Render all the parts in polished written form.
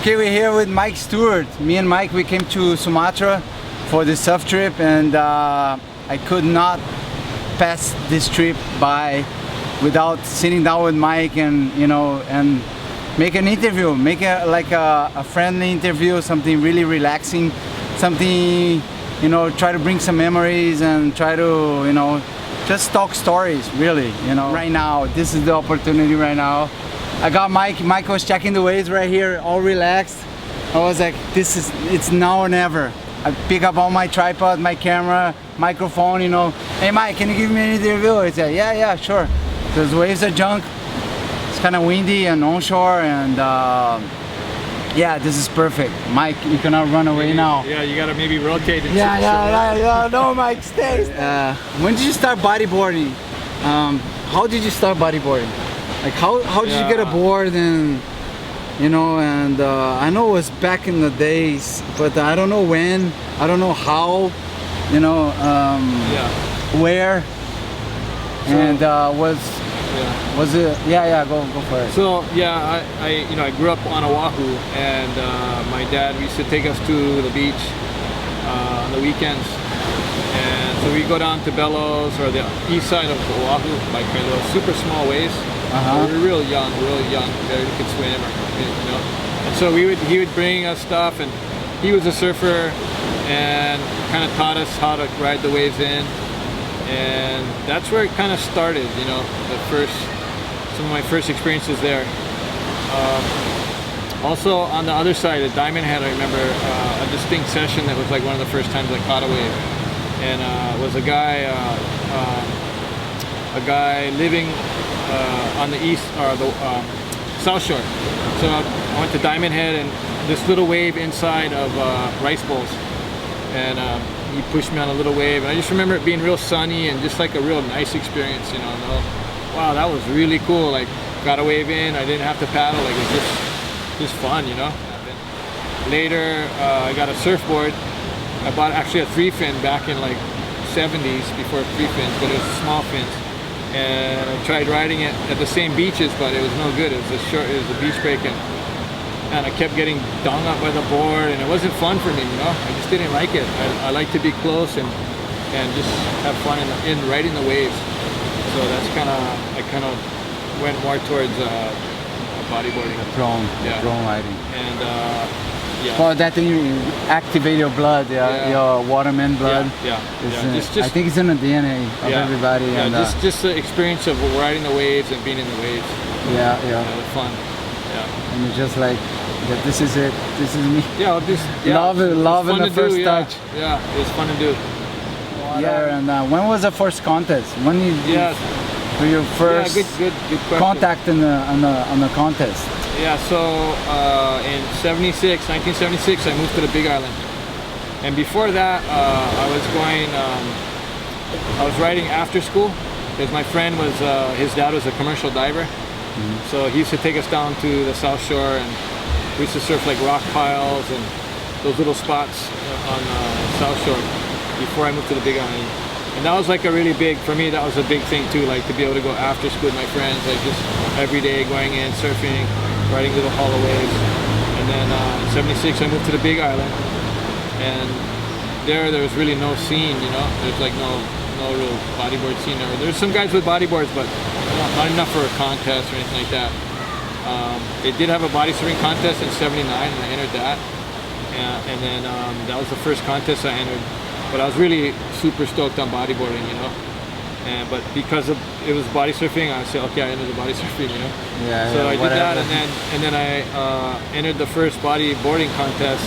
Okay, we're here with Mike Stewart. Me and Mike, we came to Sumatra for the surf trip, and I could not pass this trip by without sitting down with Mike and and make an interview, make a friendly interview, something really relaxing, something try to bring some memories and try to just talk stories, really. Right now, this is the opportunity right now. I got Mike. Mike was checking the waves right here, all relaxed. I was like, it's now or never. I pick up all my tripod, my camera, microphone, Hey Mike, can you give me an interview? He said, yeah, sure. Those waves are junk. It's kind of windy and onshore, and yeah, this is perfect. Mike, you cannot run away now. Yeah, you gotta maybe rotate it. Yeah. No, Mike, stay. When did you start bodyboarding? How did you start bodyboarding? Like how did you get aboard, and and I know it was back in the days, but I don't know when, I don't know how, where, and was it? Go for it. So I grew up on Oahu, and my dad used to take us to the beach on the weekends, and so we go down to Bellows or the east side of Oahu, like those super small waves. We were real young, barely could swim, and so he would bring us stuff, and he was a surfer and kind of taught us how to ride the waves in, and that's where it kind of started, some of my first experiences there. Also on the other side at Diamond Head, I remember a distinct session that was like one of the first times I caught a wave, and was a guy living on the east or the south shore. So I went to Diamond Head, and this little wave inside of rice bowls, and he pushed me on a little wave, and I just remember it being real sunny and just like a real nice experience, and wow, that was really cool. Like, got a wave in, I didn't have to paddle, like it was just fun, Later, I got a surfboard. I bought actually a 3-fin back in like 70s, before 3-fins, but it was small fins. And I tried riding it at the same beaches, but it was no good. It was a beach break, and I kept getting dung up by the board, and it wasn't fun for me, I just didn't like it. I like to be close and just have fun in riding the waves. So that's I kind of went more towards bodyboarding. Prone riding. And well, that thing, you activate your blood, your waterman blood. Just, I think it's in the DNA of everybody. Yeah, and just the experience of riding the waves and being in the waves. The fun. Yeah. And you're just like, this is it. This is me. Love in the first touch. Yeah, it was fun to do. And when was the first contest? When you for your first good contact on the contest? Yeah, so in 1976, I moved to the Big Island, and before that, I was riding after school, because my friend his dad was a commercial diver, so he used to take us down to the South Shore, and we used to surf like rock piles and those little spots on South Shore before I moved to the Big Island. And that was like for me, that was a big thing too, like to be able to go after school with my friends, like just every day going in, surfing, riding little hollow waves. And then in 76, I moved to the Big Island, and there was really no scene, there's like no real bodyboard scene there. There's some guys with bodyboards, but not enough for a contest or anything like that. They did have a body surfing contest in 79, and I entered that. And then that was the first contest I entered. But I was really super stoked on bodyboarding, but because it was body surfing, I said, okay, I entered the body surfing, So I did that, and then I entered the first bodyboarding contest,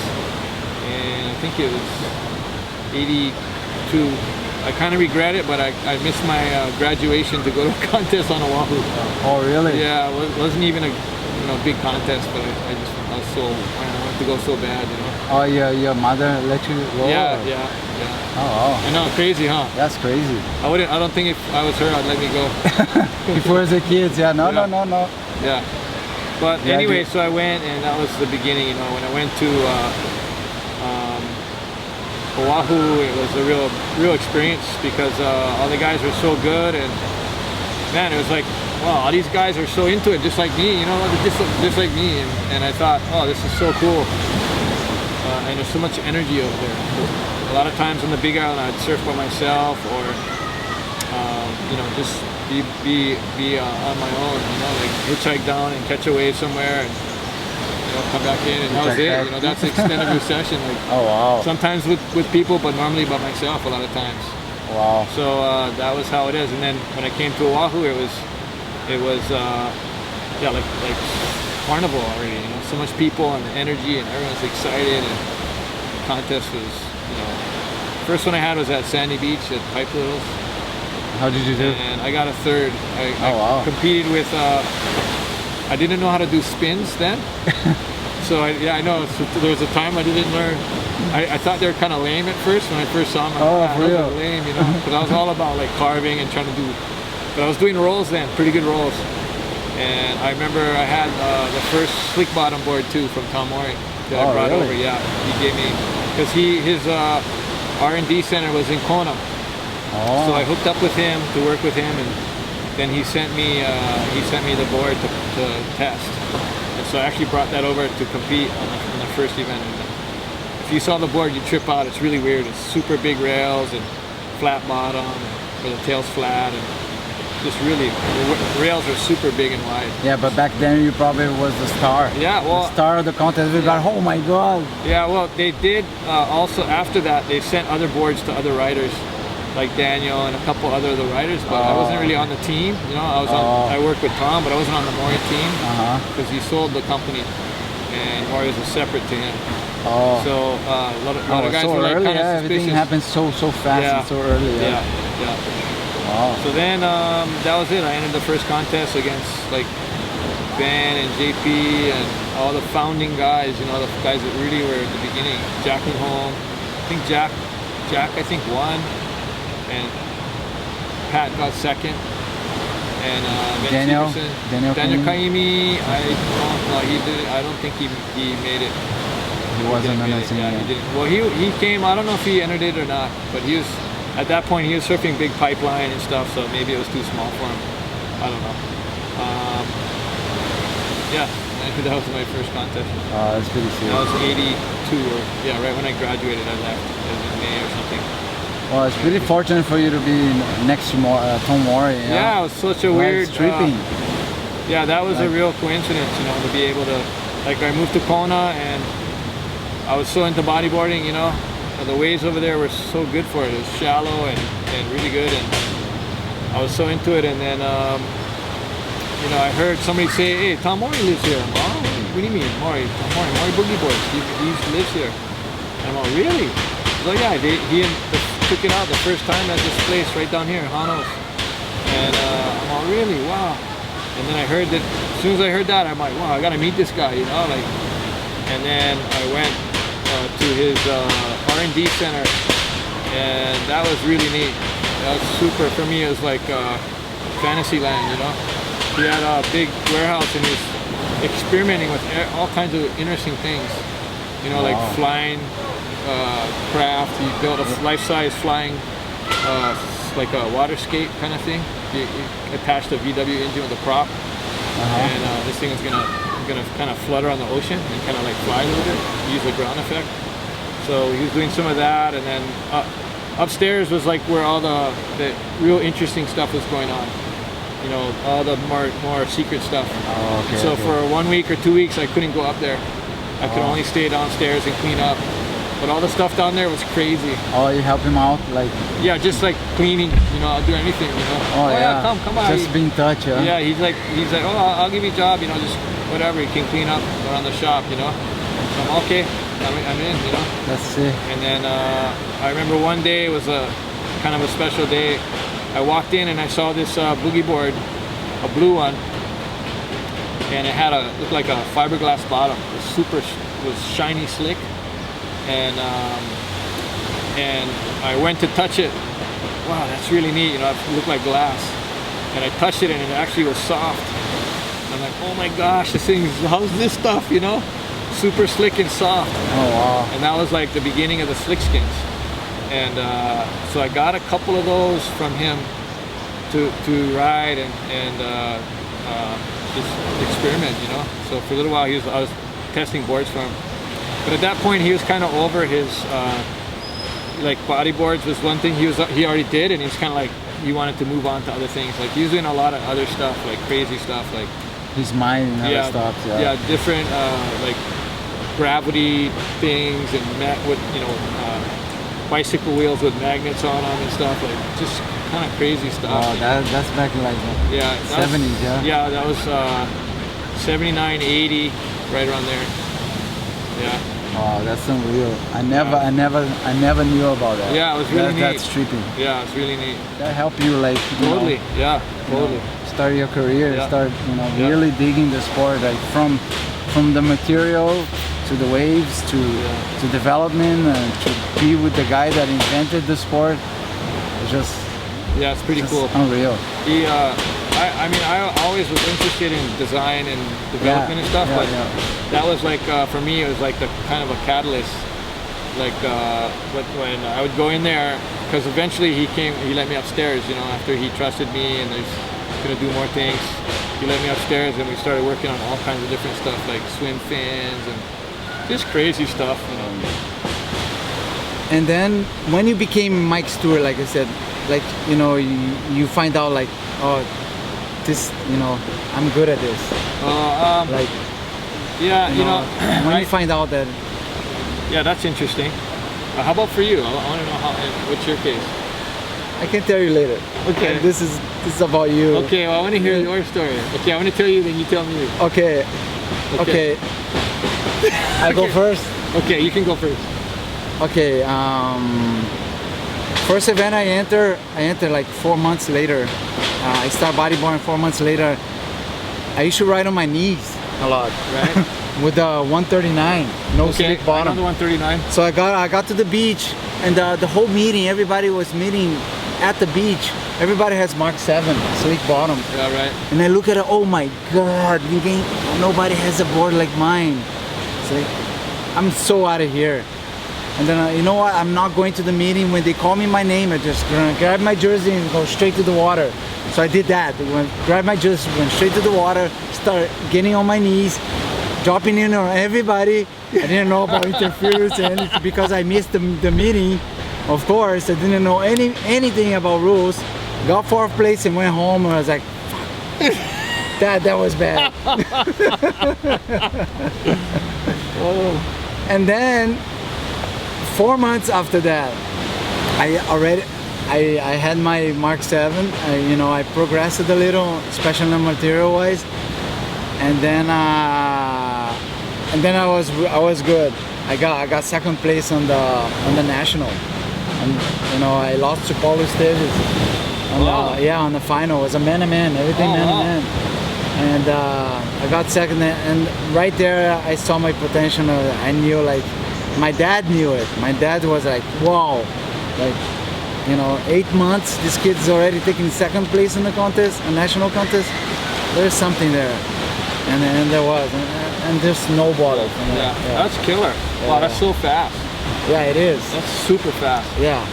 and I think it was 82. I kind of regret it, but I missed my graduation to go to a contest on Oahu. Oh, really? Yeah, it wasn't even a big contest, but I wanted to go so bad, Oh, your mother let you go? Yeah. Oh. I know, crazy, huh? That's crazy. I don't think if I was her, I'd let me go. Before as a kid, no. Yeah. But anyway, so I went, and that was the beginning, when I went to Oahu, it was a real experience, because all the guys were so good, and man, it was like wow, all these guys are so into it, just like me, you know, just like me. And I thought, oh, this is so cool. And there's so much energy over there. A lot of times on the Big Island, I'd surf by myself, or you know, just be on my own. You know, like hitchhike down and catch a wave somewhere, and you know, come back in, and that was it. You know, that's the extent of your session. Like, oh wow. Sometimes with people, but normally by myself a lot of times. Wow. So that was how it is. And then when I came to Oahu, it was yeah, like carnival already. You know, so much people and the energy, and everyone's excited. And the contest was, you know, first one I had was at Sandy Beach at Pipe Littles. How did you do? And I got a third. I competed with. I didn't know how to do spins then. So I know. So there was a time I didn't learn. I thought they were kind of lame at first when I first saw them. For real? Lame, you know, because I was all about like carving and trying to do. But I was doing rolls then, pretty good rolls. And I remember I had the first slick bottom board too from Tom Mori that I brought over. Yeah, he gave me, because his R&D center was in Kona. So I hooked up with him to work with him, and then he sent me the board to test. And so I actually brought that over to compete on the first event. And if you saw the board, you'd trip out. It's really weird. It's super big rails and flat bottom, where the tail's flat, and just really, the rails are super big and wide. Yeah, but back then you probably was the star. Yeah, well, the star of the contest. We got, oh my god. Yeah, well, they did also after that. They sent other boards to other riders, like Daniel and a couple other of the riders. But I wasn't really on the team. You know, I was I worked with Tom, but I wasn't on the Mori team because he sold the company, and Mori was a separate to him. So a lot of guys were like kind of suspicious. Everything happens so fast and so early. Yeah. Wow. So then that was it. I entered the first contest against like Ben and JP and all the founding guys, you know, the guys that really were at the beginning. Jackie Holm, I think Jack I think won, and Pat got second. And Daniel Kaimi, I don't think he made it. He wasn't on the team. Yeah, he didn't. Well, he came. I don't know if he entered it or not, but he was. At that point, he was surfing big pipeline and stuff, so maybe it was too small for him. I don't know. Yeah, that was my first contest. That's pretty serious. That was 82, or yeah, right when I graduated, I left. It was in May or something. Well, it's pretty fortunate for you to be next to Tom Mori. Yeah, it was such a weird tripping. Yeah, that was a real coincidence, you know, to be able to. Like, I moved to Kona, and I was so into bodyboarding, you know. The waves over there were so good for it. It was shallow and really good, and I was so into it. And then, you know, I heard somebody say, "Hey, Tom Mori lives here." I'm like, "Oh, what do you mean, Mori? Tom Mori boogie boards. He lives here." And I'm like, "Really?" He's like, "Yeah, he took it out the first time at this place right down here in Hanos." And I'm like, "Really? Wow!" And then I heard that. As soon as I heard that, I'm like, "Wow, I gotta meet this guy," you know, like. And then I went to his R&D center, and that was really neat. That was super. For me, it was like fantasy land, you know. He had a big warehouse, and he was experimenting with all kinds of interesting things, you know, like flying craft. He built a life-size flying, like a water skate kind of thing. He attached a VW engine with a prop, and this thing was gonna kind of flutter on the ocean and kind of like fly a little bit, use the ground effect. So he was doing some of that, and then upstairs was like where all the real interesting stuff was going on. You know, all the more secret stuff. So for 1 week or 2 weeks, I couldn't go up there. I could only stay downstairs and clean up. But all the stuff down there was crazy. Oh, you help him out, like? Yeah, just like cleaning. You know, I'll do anything. You know. Oh yeah, come on. Just be in touch, yeah. Yeah, he's like, oh, I'll give you a job. You know, just whatever. You can clean up around the shop. You know. So I'm okay. I'm in. You know. That's it. And then I remember one day, it was a kind of a special day. I walked in and I saw this boogie board, a blue one, and it had looked like a fiberglass bottom. It was shiny slick. And I went to touch it. Wow, that's really neat. You know, it looked like glass. And I touched it, and it actually was soft. I'm like, oh my gosh, how's this stuff? You know, super slick and soft. Oh wow! And that was like the beginning of the slick skins. And so I got a couple of those from him. to ride and just experiment, you know. So for a little while I was testing boards for him, but at that point he was kind of over his like bodyboards was one thing he already did, and he's kind of like he wanted to move on to other things. Like he was doing a lot of other stuff, like crazy stuff, like his mind and other stuff. Yeah, different like gravity things and with bicycle wheels with magnets on them and stuff, like just kind of crazy stuff. Oh, that's back in like the 70s, yeah? Yeah, that was 79, 80, right around there. Yeah. Oh, that's unreal. I never knew about that. Yeah, it was really neat. That's tripping. Yeah, it's really neat. That helped you like totally. Yeah, totally. Start your career, start really digging the sport, like from the material to the waves to development and to be with the guy that invented the sport. It's just it's pretty cool. Unreal. I mean, I always was interested in design and development and stuff, but that was like for me, it was like the kind of a catalyst. Like when I would go in there, because eventually he let me upstairs, you know, after he trusted me and he's gonna do more things. He let me upstairs and we started working on all kinds of different stuff, like swim fins and just crazy stuff, you know. And then when you became Mike Stewart, like I said, like, you know, you find out like, oh, this, you know, I'm good at this. Like, yeah, you know, when you find out that. Yeah, that's interesting. How about for you? I want to know what's your case? I can tell you later. Okay. This is about you. Okay, well I want to hear your story. Okay, I want to tell you, then you tell me. Okay. I go first? Okay, you can go first. Okay, first event I enter like 4 months later. I start bodyboarding 4 months later. I used to ride on my knees a lot. Right. With the 139, no slick bottom. The 139. So I got to the beach, and the whole meeting, everybody was meeting at the beach. Everybody has Mark 7, slick bottom. Yeah, right. And I look at it, oh my God, nobody has a board like mine. It's like, I'm so out of here. And then, you know what, I'm not going to the meeting. When they call me my name, I just grab my jersey and go straight to the water. So I did that. Grabbed my jersey, went straight to the water, start getting on my knees, dropping in on everybody. I didn't know about interference and anything because I missed the meeting. Of course, I didn't know anything about rules. Got 4th place and went home, and I was like, fuck. that was bad. And then 4 months after that, I had my Mark 7. You know, I progressed a little, especially material wise, and then I was good. I got 2nd place on the national, and you know, I lost to Paulo Esteves on the final. It was a man-to-man, everything man-to-man, and I got 2nd. And right there, I saw my potential. I knew, like, my dad knew it. My dad was like, wow, like, you know, 8 months, this kid's already taking 2nd place in the contest, a national contest. There's something there. And then there was, and just snowballed. Yeah, that's killer. Yeah. Wow, that's so fast. Yeah, it is. That's super fast. Yeah.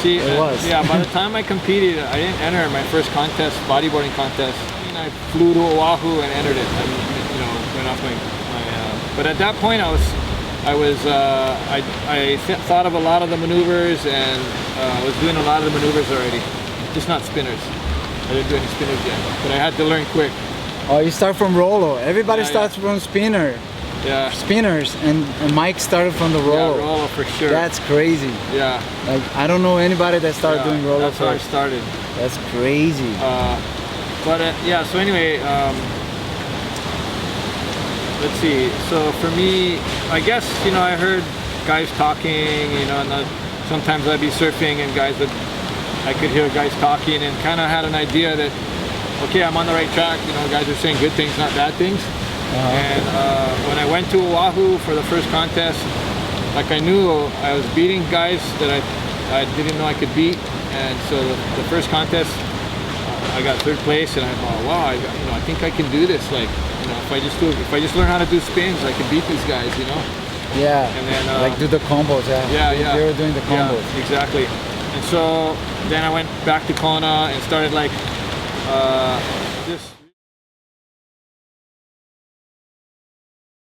See, it was. Yeah, by the time I competed, I didn't enter my first contest, bodyboarding contest. I flew to Oahu and entered it. I mean, you know, went off my but at that point, I thought of a lot of the maneuvers and was doing a lot of the maneuvers already, just not spinners. I didn't do any spinners yet, but I had to learn quick. Oh, you start from rollo. Everybody starts from spinner. Yeah. Spinners, and Mike started from the rollo. Yeah, rollo for sure. That's crazy. Yeah. Like, I don't know anybody that started doing rollo that's first. That's how I started. That's crazy. But yeah, so anyway, let's see. So for me, I guess, you know, I heard guys talking, you know, and sometimes I'd be surfing and I could hear guys talking and kind of had an idea that, okay, I'm on the right track. You know, guys are saying good things, not bad things. And when I went to Oahu for the first contest, like, I knew I was beating guys that I didn't know I could beat. And so the first contest, I got 3rd place, and I thought, wow, I think I can do this. Like, you know, if I just learn how to do spins, I can beat these guys. You know. Yeah. And then like do the combos. Yeah. Yeah. They were doing the combos. Yeah, exactly. And so then I went back to Kona and started like this